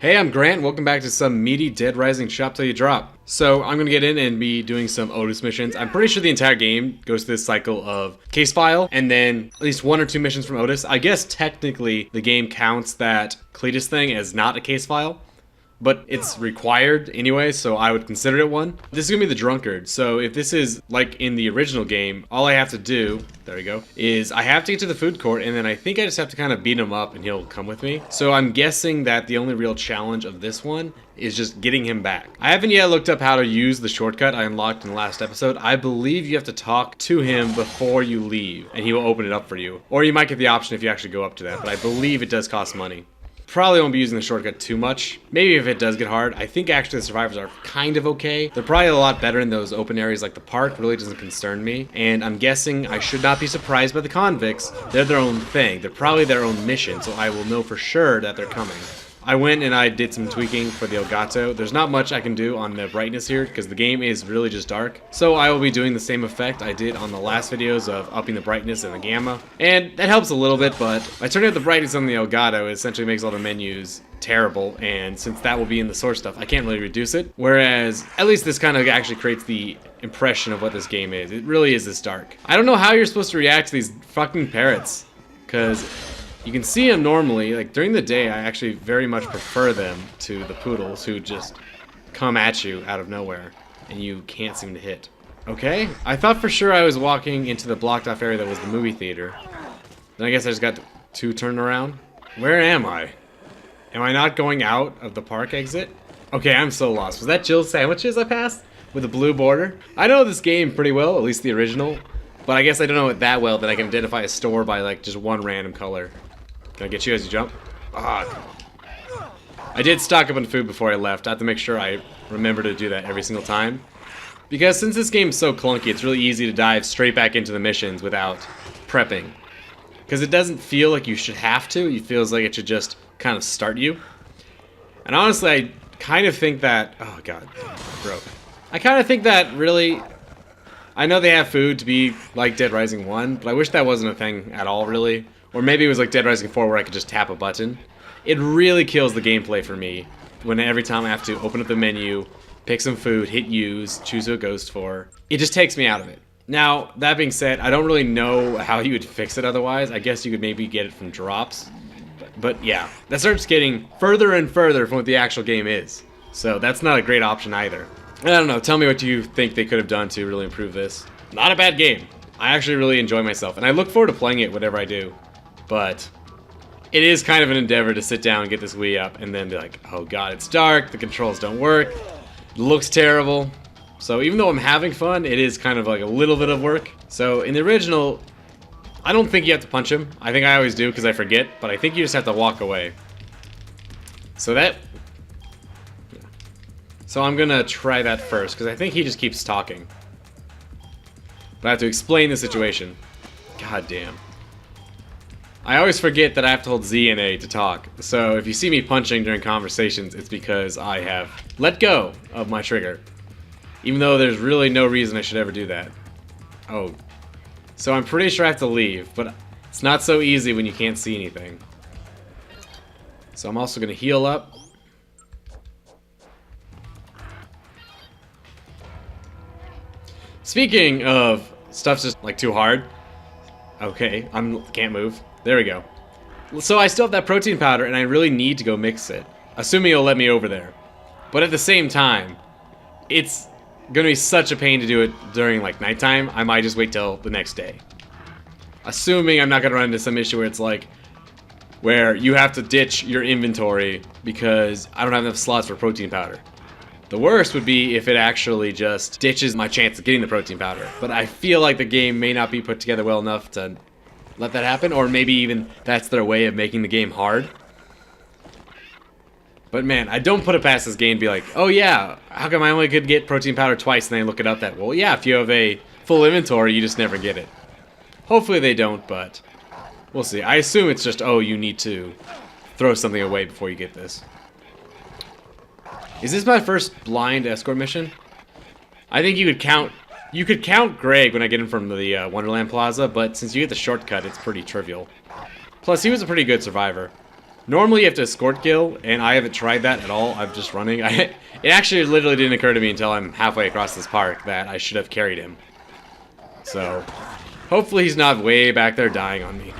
Hey, I'm Grant. Welcome back to some meaty Dead Rising Shop Till You Drop. So I'm going to get in and be doing some Otis missions. I'm pretty sure the entire game goes through this cycle of case file and then at least 1 or 2 missions from Otis. I guess technically the game counts that Cletus thing as not a case file, but it's required anyway, so I would consider it one. This is going to be the Drunkard, so if this is like in the original game, all I have to do, there we go, is I have to get to the food court, and then I think I just have to kind of beat him up and he'll come with me. So I'm guessing that the only real challenge of this one is just getting him back. I haven't yet looked up how to use the shortcut I unlocked in the last episode. I believe you have to talk to him before you leave, and he will open it up for you. Or you might get the option if you actually go up to that, but I believe it does cost money. Probably won't be using the shortcut too much. Maybe if it does get hard. I think actually the survivors are kind of okay. They're probably a lot better in those open areas like the park. Really doesn't concern me. And I'm guessing I should not be surprised by the convicts. They're their own thing. They're probably their own mission, so I will know for sure that they're coming. I went and I did some tweaking for the Elgato. There's not much I can do on the brightness here because the game is really just dark. So I will be doing the same effect I did on the last videos of upping the brightness and the gamma. And that helps a little bit, but by turning up the brightness on the Elgato, it essentially makes all the menus terrible. And since that will be in the source stuff, I can't really reduce it. Whereas, at least this kind of actually creates the impression of what this game is. It really is this dark. I don't know how you're supposed to react to these fucking parrots, because you can see them normally. Like during the day, I actually very much prefer them to the poodles who just come at you out of nowhere and you can't seem to hit. Okay, I thought for sure I was walking into the blocked off area that was the movie theater. Then I guess I just got to turn around. Where am I? Am I not going out of the park exit? Okay, I'm so lost. Was that Gill's sandwiches I passed with a blue border? I know this game pretty well, at least the original, but I guess I don't know it that well that I can identify a store by like just one random color. Can I get you as you jump? Ah, come on. I did stock up on food before I left. I have to make sure I remember to do that every single time. Because since this game's so clunky, it's really easy to dive straight back into the missions without prepping. Because it doesn't feel like you should have to. It feels like it should just kind of start you. And honestly, I kind of think that... Oh, God. Broke. I kind of think that really... I know they have food to be like Dead Rising 1, but I wish that wasn't a thing at all, really. Or maybe it was like Dead Rising 4 where I could just tap a button. It really kills the gameplay for me when every time I have to open up the menu, pick some food, hit use, choose who it goes for. It just takes me out of it. Now, that being said, I don't really know how you would fix it otherwise. I guess you could maybe get it from drops. But yeah, that starts getting further and further from what the actual game is. So that's not a great option either. I don't know, tell me what you think they could have done to really improve this. Not a bad game. I actually really enjoy myself, and I look forward to playing it whatever I do. But it is kind of an endeavor to sit down and get this Wii up and then be like, oh god, it's dark, the controls don't work, it looks terrible. So even though I'm having fun, it is kind of like a little bit of work. So in the original, I don't think you have to punch him. I think I always do because I forget, but I think you just have to walk away. So that... So I'm gonna try that first because I think he just keeps talking. But I have to explain the situation. God damn. I always forget that I have to hold Z and A to talk, so if you see me punching during conversations, it's because I have let go of my trigger. Even though there's really no reason I should ever do that. Oh. So I'm pretty sure I have to leave, but it's not so easy when you can't see anything. So I'm also going to heal up. Speaking of stuff's just like too hard. Okay, can't move. There we go. So I still have that protein powder, and I really need to go mix it. Assuming it'll let me over there. But at the same time, it's gonna be such a pain to do it during like nighttime, I might just wait till the next day. Assuming I'm not gonna run into some issue where it's like, where you have to ditch your inventory because I don't have enough slots for protein powder. The worst would be if it actually just ditches my chance of getting the protein powder. But I feel like the game may not be put together well enough to let that happen, or maybe even that's their way of making the game hard. But man, I don't put it past this game and be like, oh yeah, how come I only could get protein powder twice, and then I look it up that, well yeah, if you have a full inventory, you just never get it. Hopefully they don't, but we'll see. I assume it's just, oh, you need to throw something away before you get this. Is this my first blind escort mission? I think you could count Greg when I get him from the Wonderland Plaza, but since you get the shortcut, it's pretty trivial. Plus, he was a pretty good survivor. Normally you have to escort Gill, and I haven't tried that at all. I'm just running. It actually literally didn't occur to me until I'm halfway across this park that I should have carried him. So, hopefully he's not way back there dying on me.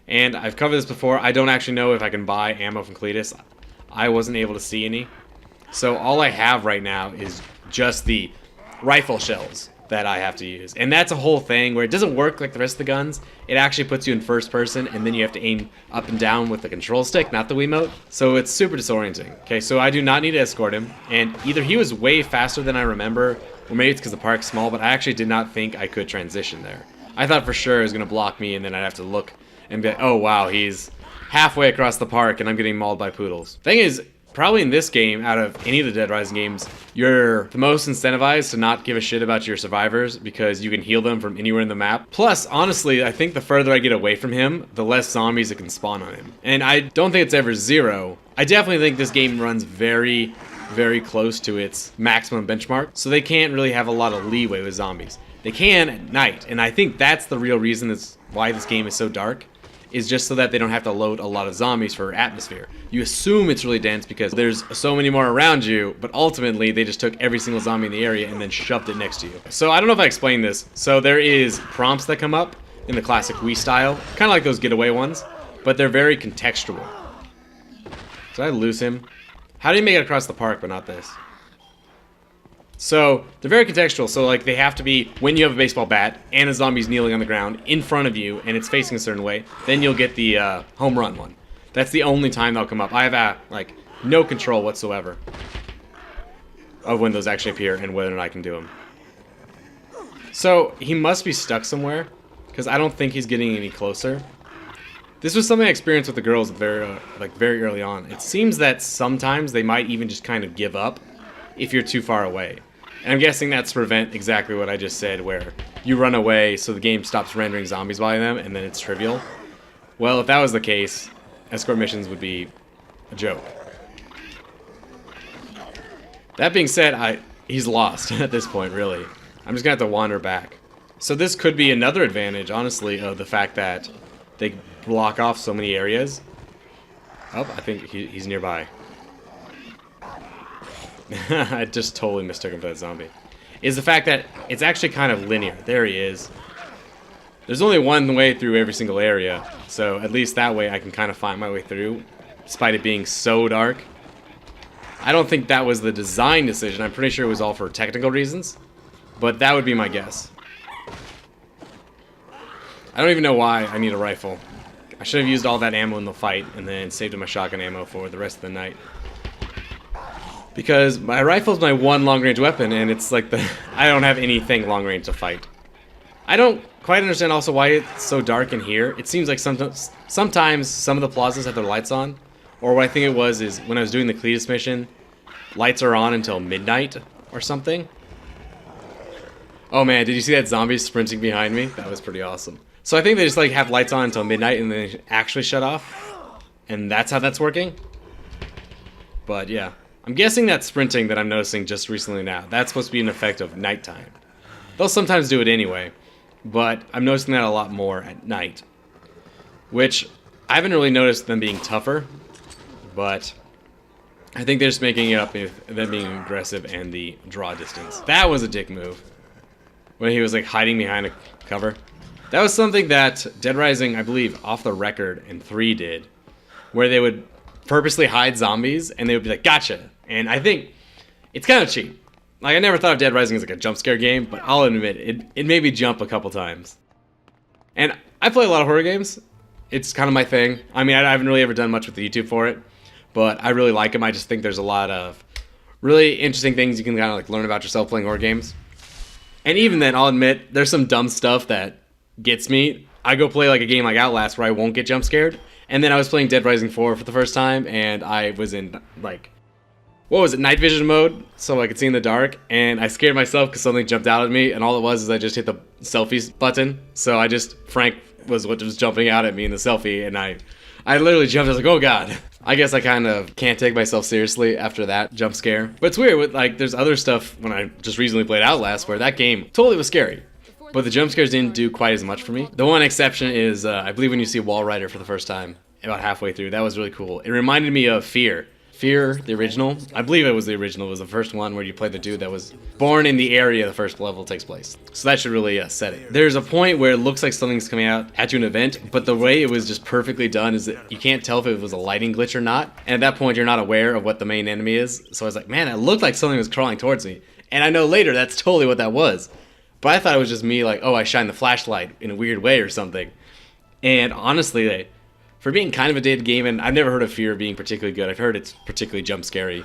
And I've covered this before. I don't actually know if I can buy ammo from Cletus. I wasn't able to see any. So all I have right now is just the rifle shells that I have to use. And that's a whole thing where it doesn't work like the rest of the guns. It actually puts you in first person, and then you have to aim up and down with the control stick, not the Wiimote. So it's super disorienting. Okay, so I do not need to escort him. And either he was way faster than I remember, or maybe it's because the park's small, but I actually did not think I could transition there. I thought for sure it was going to block me, and then I'd have to look and be like, oh wow, he's halfway across the park, and I'm getting mauled by poodles. Thing is, probably in this game, out of any of the Dead Rising games, you're the most incentivized to not give a shit about your survivors because you can heal them from anywhere in the map. Plus, honestly, I think the further I get away from him, the less zombies that can spawn on him. And I don't think it's ever zero. I definitely think this game runs very, very close to its maximum benchmark, so they can't really have a lot of leeway with zombies. They can at night, and I think that's the real reason that's why this game is so dark, is just so that they don't have to load a lot of zombies for atmosphere. You assume it's really dense because there's so many more around you, but ultimately they just took every single zombie in the area and then shoved it next to you. So I don't know if I explained this. So there is prompts that come up in the classic Wii style, kind of like those getaway ones, but they're very contextual. Did I lose him? How do you make it across the park but not this? So they're very contextual, so like they have to be when you have a baseball bat and a zombie's kneeling on the ground in front of you and it's facing a certain way, then you'll get the home run one. That's the only time they'll come up. I have like no control whatsoever of when those actually appear and whether or not I can do them. So he must be stuck somewhere because I don't think he's getting any closer. This was something I experienced with the girls very early on. It seems that sometimes they might even just kind of give up if you're too far away. And I'm guessing that's to prevent exactly what I just said, where you run away so the game stops rendering zombies by them and then it's trivial. Well, if that was the case, escort missions would be a joke. That being said, he's lost at this point, really. I'm just gonna have to wander back. So this could be another advantage, honestly, of the fact that they block off so many areas. Oh, I think he's nearby. I just totally mistook him for that zombie. Is the fact that it's actually kind of linear. There he is. There's only one way through every single area, so at least that way I can kind of find my way through, despite it being so dark. I don't think that was the design decision. I'm pretty sure it was all for technical reasons, but that would be my guess. I don't even know why I need a rifle. I should have used all that ammo in the fight and then saved my shotgun ammo for the rest of the night. Because my rifle's my one long-range weapon, and it's like I don't have anything long-range to fight. I don't quite understand also why it's so dark in here. It seems like sometimes some of the plazas have their lights on, or what I think it was is when I was doing the Cletus mission, lights are on until midnight or something. Oh man, did you see that zombie sprinting behind me? That was pretty awesome. So I think they just like have lights on until midnight and then they actually shut off, and that's how that's working. But yeah. I'm guessing that sprinting that I'm noticing just recently now, that's supposed to be an effect of nighttime. They'll sometimes do it anyway, but I'm noticing that a lot more at night. Which, I haven't really noticed them being tougher, but I think they're just making it up with them being aggressive and the draw distance. That was a dick move. When he was like hiding behind a cover. That was something that Dead Rising, I believe, Off the Record and 3 did, where they would purposely hide zombies and they would be like, gotcha. And I think it's kind of cheap. Like, I never thought of Dead Rising as like a jump scare game, but I'll admit it made me jump a couple times. And I play a lot of horror games. It's kind of my thing. I mean, I haven't really ever done much with the YouTube for it, but I really like them. I just think there's a lot of really interesting things you can kind of like learn about yourself playing horror games. And even then, I'll admit, there's some dumb stuff that gets me. I go play like a game like Outlast where I won't get jump scared. And then I was playing Dead Rising 4 for the first time, and I was in, like, what was it, night vision mode, so I could see in the dark, and I scared myself because something jumped out at me, and all it was is I just hit the selfies button, so Frank was what was jumping out at me in the selfie, and I literally jumped. I was like, oh god. I guess I kind of can't take myself seriously after that jump scare. But it's weird, with like, there's other stuff when I just recently played Outlast where that game totally was scary. But the jump scares didn't do quite as much for me. The one exception is, I believe when you see Wall Rider for the first time about halfway through. That was really cool. It reminded me of Fear. Fear, the original. I believe it was the original. It was the first one where you play the dude that was born in the area the first level takes place. So that should really set it. There's a point where it looks like something's coming out at you in an event, but the way it was just perfectly done is that you can't tell if it was a lighting glitch or not. And at that point, you're not aware of what the main enemy is. So I was like, man, it looked like something was crawling towards me. And I know later that's totally what that was. But I thought it was just me like, oh, I shined the flashlight in a weird way or something. And honestly, for being kind of a dated game, and I've never heard of Fear being particularly good. I've heard it's particularly jump scary.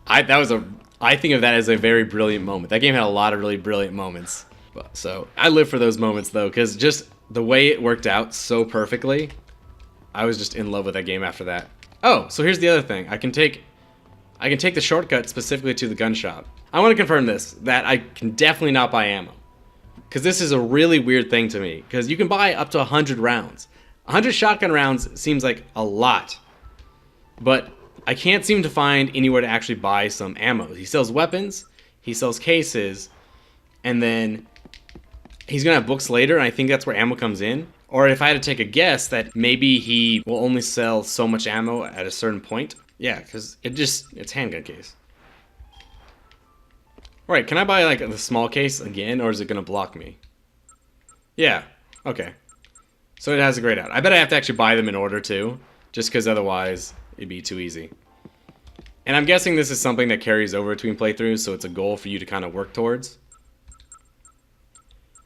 I think of that as a very brilliant moment. That game had a lot of really brilliant moments. So I live for those moments though, because just the way it worked out so perfectly, I was just in love with that game after that. Oh, so here's the other thing. I can take the shortcut specifically to the gun shop. I want to confirm this, that I can definitely not buy ammo. Because this is a really weird thing to me. Because you can buy up to 100 rounds. 100 shotgun rounds seems like a lot. But I can't seem to find anywhere to actually buy some ammo. He sells weapons, he sells cases, and then he's going to have books later, and I think that's where ammo comes in. Or if I had to take a guess, that maybe he will only sell so much ammo at a certain point. Yeah, because it's handgun case. Alright, can I buy like the small case again, or is it going to block me? Yeah, okay. So it has a grayed out. I bet I have to actually buy them in order too, just because otherwise it'd be too easy. And I'm guessing this is something that carries over between playthroughs, so it's a goal for you to kind of work towards.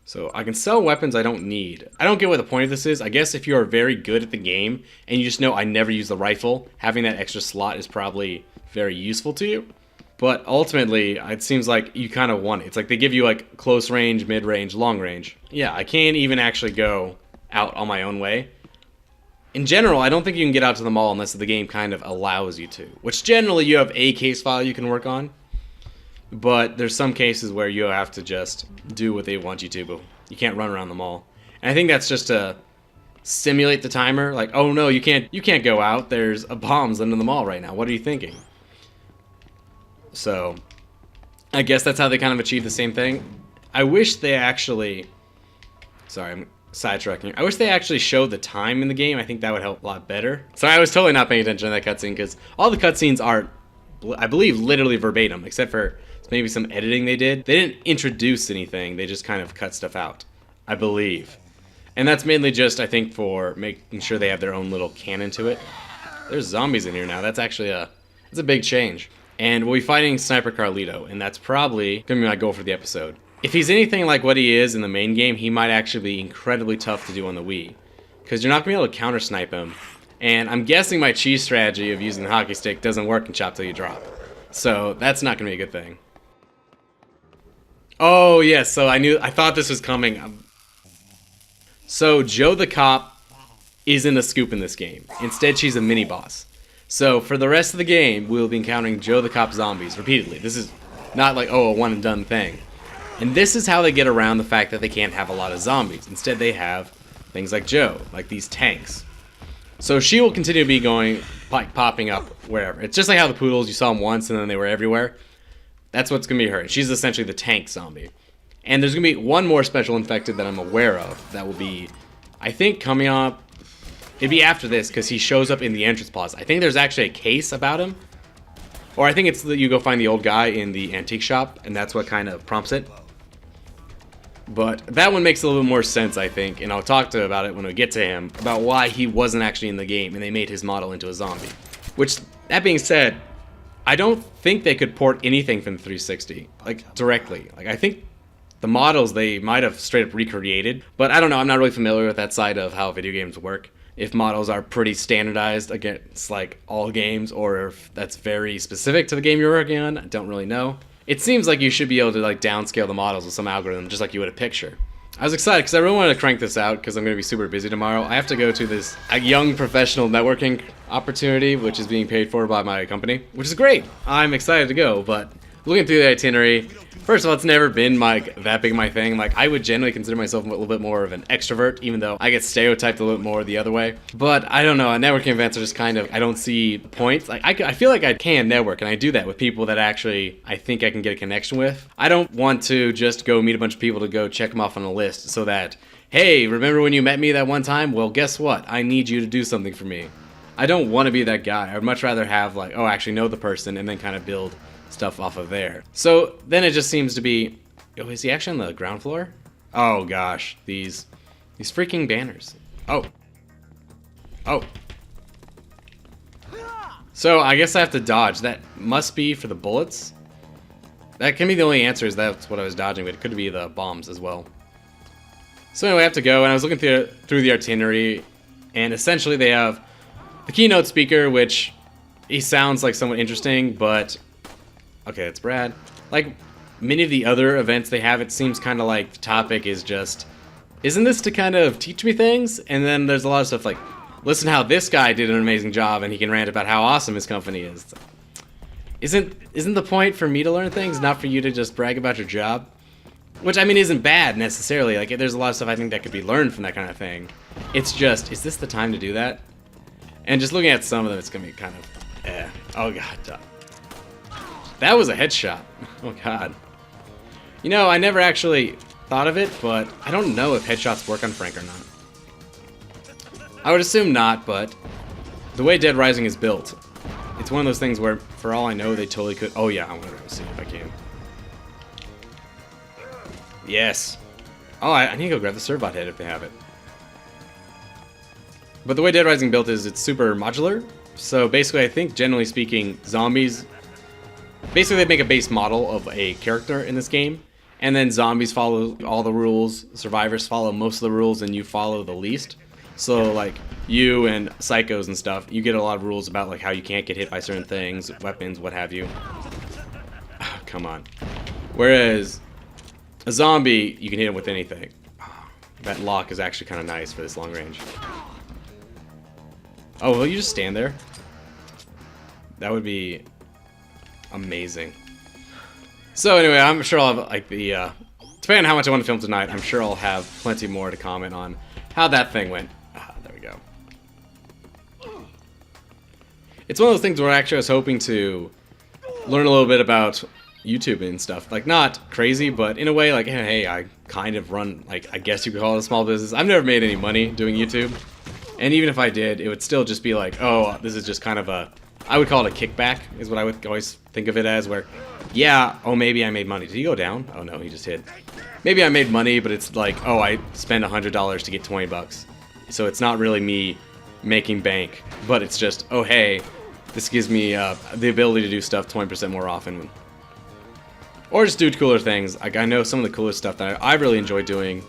So I can sell weapons I don't need. I don't get what the point of this is. I guess if you are very good at the game, and you just know I never use the rifle, having that extra slot is probably very useful to you. But ultimately, it seems like you kind of want it. It's like they give you like close range, mid range, long range. Yeah, I can't even actually go out on my own way. In general, I don't think you can get out to the mall unless the game kind of allows you to. Which generally you have a case file you can work on. But there's some cases where you have to just do what they want you to, but you can't run around the mall. And I think that's just to simulate the timer. Like, oh no, you can't go out. There's bombs under the mall right now. What are you thinking? So, I guess that's how they kind of achieve the same thing. I wish they actually... Sorry, I'm sidetracking. I wish they actually showed the time in the game. I think that would help a lot better. So I was totally not paying attention to that cutscene, because all the cutscenes are, I believe, literally verbatim, except for maybe some editing they did. They didn't introduce anything. They just kind of cut stuff out, I believe. And that's mainly just, I think, for making sure they have their own little canon to it. There's zombies in here now. That's actually a big change. And we'll be fighting Sniper Carlito, and that's probably going to be my goal for the episode. If he's anything like what he is in the main game, he might actually be incredibly tough to do on the Wii. Because you're not going to be able to counter-snipe him. And I'm guessing my cheese strategy of using the hockey stick doesn't work in Chop Till You Drop. So that's not going to be a good thing. Oh, yes, so I thought this was coming. So Joe the Cop isn't a scoop in this game. Instead, she's a mini-boss. So for the rest of the game, we'll be encountering Joe the Cop zombies repeatedly. This is not like, oh, a one and done thing. And this is how they get around the fact that they can't have a lot of zombies. Instead, they have things like Joe, like these tanks. So she will continue to be going, like, popping up wherever. It's just like how the poodles, you saw them once and then they were everywhere. That's what's going to be her. She's essentially the tank zombie. And there's going to be one more special infected that I'm aware of that will be, I think, coming up. It'd be after this, because he shows up in the entrance plaza. I think there's actually a case about him. Or I think it's that you go find the old guy in the antique shop, and that's what kind of prompts it. But that one makes a little bit more sense, I think, and I'll talk to about it when we get to him, about why he wasn't actually in the game, and they made his model into a zombie. Which, that being said, I don't think they could port anything from 360, like, directly. Like, I think the models they might have straight up recreated, but I don't know, I'm not really familiar with that side of how video games work. If models are pretty standardized against like all games, or if that's very specific to the game you're working on, I don't really know. It seems like you should be able to like downscale the models with some algorithm, just like you would a picture. I was excited because I really wanted to crank this out because I'm going to be super busy tomorrow. I have to go to this young professional networking opportunity, which is being paid for by my company, which is great. I'm excited to go, but looking through the itinerary, first of all, it's never been that big my thing. Like, I would generally consider myself a little bit more of an extrovert, even though I get stereotyped a little bit more the other way. But I don't know, networking events are just kind of, I don't see the points. Like, I feel like I can network, and I do that with people that actually I think I can get a connection with. I don't want to just go meet a bunch of people to go check them off on a list so that, hey, remember when you met me that one time? Well, guess what? I need you to do something for me. I don't want to be that guy. I would much rather have like, oh, actually know the person and then kind of build stuff off of there. So then it just seems to be, oh, is he actually on the ground floor? Oh gosh, these freaking banners. Oh. Oh. So I guess I have to dodge. That must be for the bullets. That can be the only answer, is that's what I was dodging, but it could be the bombs as well. So anyway, I have to go, and I was looking through the itinerary, and essentially they have the keynote speaker, which he sounds like somewhat interesting, but okay, that's Brad. Like many of the other events they have, it seems kind of like the topic is just, isn't this to kind of teach me things? And then there's a lot of stuff like, listen how this guy did an amazing job, and he can rant about how awesome his company is. Isn't the point for me to learn things, not for you to just brag about your job? Which, I mean, isn't bad necessarily. Like, there's a lot of stuff I think that could be learned from that kind of thing. It's just, is this the time to do that? And just looking at some of them, it's gonna be kind of, oh god. That was a headshot. Oh god. You know, I never actually thought of it, but I don't know if headshots work on Frank or not. I would assume not, but the way Dead Rising is built, it's one of those things where, for all I know, they totally could. Oh yeah, I want to go see if I can. Yes. Oh, I need to go grab the Servbot head if they have it. But the way Dead Rising built is it's super modular. So basically, I think generally speaking, zombies, basically they make a base model of a character in this game, and then zombies follow all the rules, survivors follow most of the rules, and you follow the least. So like you and psychos and stuff, you get a lot of rules about like how you can't get hit by certain things, weapons, what have you. Oh, come on. Whereas a zombie, you can hit him with anything. That lock is actually kind of nice for this long range. Oh, will you just stand there? That would be amazing. So anyway, I'm sure I'll have like the, depending on how much I want to film tonight, I'm sure I'll have plenty more to comment on how that thing went. There we go. It's one of those things where actually I was hoping to learn a little bit about YouTube and stuff. Like, not crazy, but in a way, like, hey, I kind of run, like, I guess you could call it a small business. I've never made any money doing YouTube. And even if I did, it would still just be like, oh, this is just kind of a, I would call it a kickback, is what I would always think of it as, where, yeah, oh, maybe I made money. Did he go down? Oh, no, he just hit. Maybe I made money, but it's like, oh, I spent $100 to get 20 bucks. So it's not really me making bank, but it's just, oh, hey, this gives me the ability to do stuff 20% more often. Or just do cooler things. Like, I know some of the coolest stuff that I really enjoy doing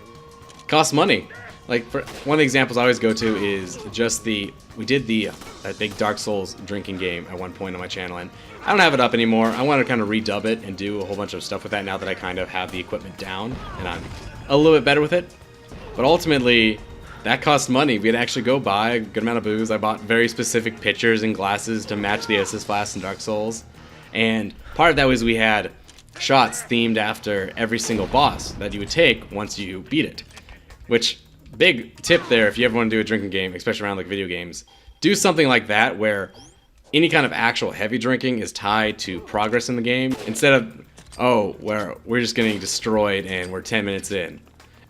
costs money. Like, one of the examples I always go to is just we did that big Dark Souls drinking game at one point on my channel, and I don't have it up anymore. I want to kind of redub it and do a whole bunch of stuff with that now that I kind of have the equipment down, and I'm a little bit better with it. But ultimately, that cost money. We had to actually go buy a good amount of booze. I bought very specific pitchers and glasses to match the SS Flask in Dark Souls, and part of that was we had shots themed after every single boss that you would take once you beat it. Which, big tip there, if you ever want to do a drinking game, especially around like video games, do something like that where any kind of actual heavy drinking is tied to progress in the game, instead of, oh, we're just getting destroyed and we're 10 minutes in.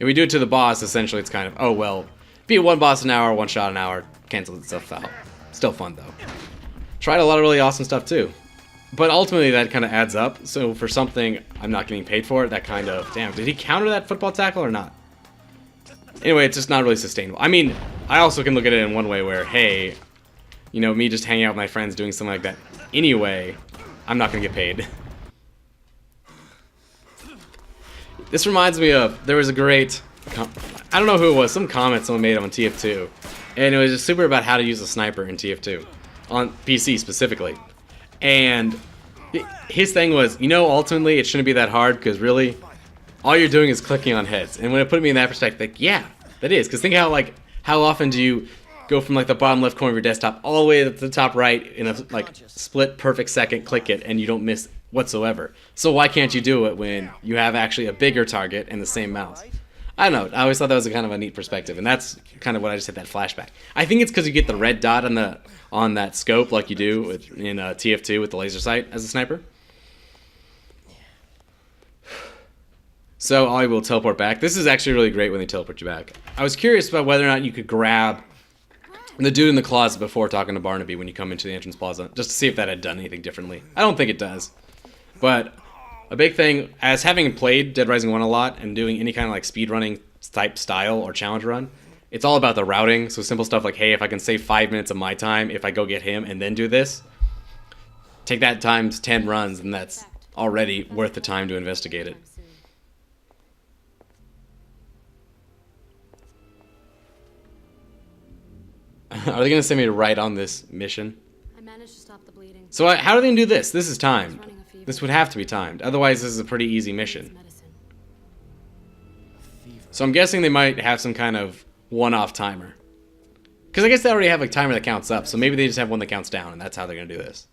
If we do it to the boss, essentially it's kind of, oh well, beat one boss an hour, one shot an hour, cancel itself out. Still fun though. Tried a lot of really awesome stuff too. But ultimately that kind of adds up, so for something I'm not getting paid for, that kind of, damn, did he counter that football tackle or not? Anyway, it's just not really sustainable. I mean, I also can look at it in one way where, hey, you know, me just hanging out with my friends doing something like that anyway, I'm not going to get paid. This reminds me of, there was a great, I don't know who it was, some comment someone made on TF2, and it was just super about how to use a sniper in TF2, on PC specifically. And his thing was, you know, ultimately it shouldn't be that hard, because really, all you're doing is clicking on heads. And when it put me in that perspective, like, yeah, that is. Because think how often do you go from like the bottom left corner of your desktop all the way to the top right in a like split perfect second, click it, and you don't miss whatsoever. So why can't you do it when you have actually a bigger target and the same mouse? I don't know. I always thought that was a kind of a neat perspective, and that's kind of what I just hit that flashback. I think it's because you get the red dot on that scope like you do in TF2 with the laser sight as a sniper. So I will teleport back. This is actually really great when they teleport you back. I was curious about whether or not you could grab the dude in the closet before talking to Barnaby when you come into the entrance plaza, just to see if that had done anything differently. I don't think it does. But a big thing, as having played Dead Rising 1 a lot and doing any kind of like speedrunning type style or challenge run, it's all about the routing. So simple stuff like, hey, if I can save 5 minutes of my time, if I go get him and then do this, take that times 10 runs, and that's already worth the time to investigate it. Are they going to send me right on this mission? I managed to stop the bleeding. So how are they going to do this? This is timed. This would have to be timed. Otherwise, this is a pretty easy mission. So I'm guessing they might have some kind of one-off timer. Because I guess they already have a timer that counts up, so maybe they just have one that counts down, and that's how they're going to do this.